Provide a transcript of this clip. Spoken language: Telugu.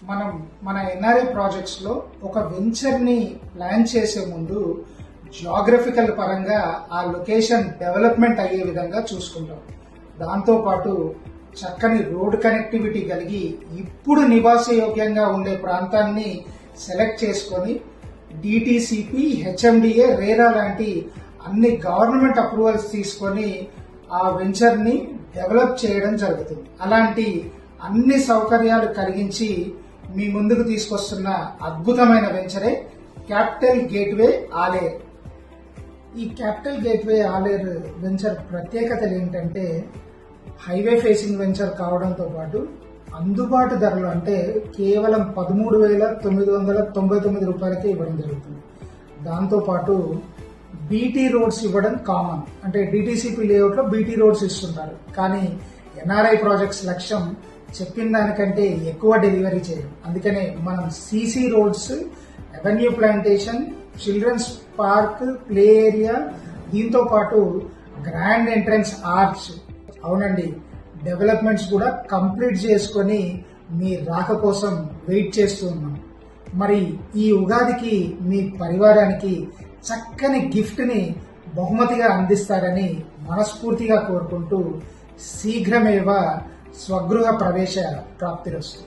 మనం మన ఎన్ఆర్ఐ ప్రాజెక్ట్స్ లో ఒక వెంచర్ ని ప్లాన్ చేసే ముందు జియోగ్రఫికల్ పరంగా ఆ లొకేషన్ డెవలప్మెంట్ అయ్యే విధంగా చూసుకుంటాం. దాంతో పాటు చక్కని రోడ్ కనెక్టివిటీ కలిగి ఇప్పుడు నివాసయోగ్యంగా ఉండే ప్రాంతాన్ని సెలెక్ట్ చేసుకొని డిటిసిపి, హెచ్ఎండిఏ, రేరా లాంటి అన్ని గవర్నమెంట్ అప్రూవల్స్ తీసుకొని ఆ వెంచర్ ని డెవలప్ చేయడం జరుగుతుంది. అలాంటి అన్ని సౌకర్యాలు కలిగించి మీ ముందుకు తీసుకొస్తున్న అద్భుతమైన వెంచరే క్యాపిటల్ గేట్వే ఆలేర్. ఈ క్యాపిటల్ గేట్వే ఆలేర్ వెంచర్ ప్రత్యేకతలు ఏంటంటే హైవే ఫేసింగ్ వెంచర్ కావడంతో పాటు అందుబాటు ధరలు, అంటే కేవలం 13,999 రూపాయలకే ఇవ్వడం జరుగుతుంది. దాంతోపాటు బీటీ రోడ్స్ ఇవ్వడం కామన్, అంటే డిటిసిపి లేఅవుట్లో బీటీ రోడ్స్ ఇస్తుంటారు. కానీ ఎన్ఆర్ఐ ప్రాజెక్ట్స్ లక్ష్యం చెప్పిన దానికంటే ఎక్కువ డెలివరీ చేయడం. అందుకనే మనం CC roads, avenue plantation, children's park, play area, దీంతో పాటు గ్రాండ్ ఎంట్రన్స్ ఆర్చ్, అవునండి, డెవలప్మెంట్స్ కూడా కంప్లీట్ చేసుకొని మీ రాక కోసం వెయిట్ చేస్తూ ఉన్నాం. మరి ఈ ఉగాదికి మీ పరివారానికి చక్కని గిఫ్ట్ని బహుమతిగా అందిస్తారని మనస్ఫూర్తిగా కోరుకుంటూ శీఘ్రమేవ స్వగృహ ప్రవేశ ప్రాప్తిరస్తు.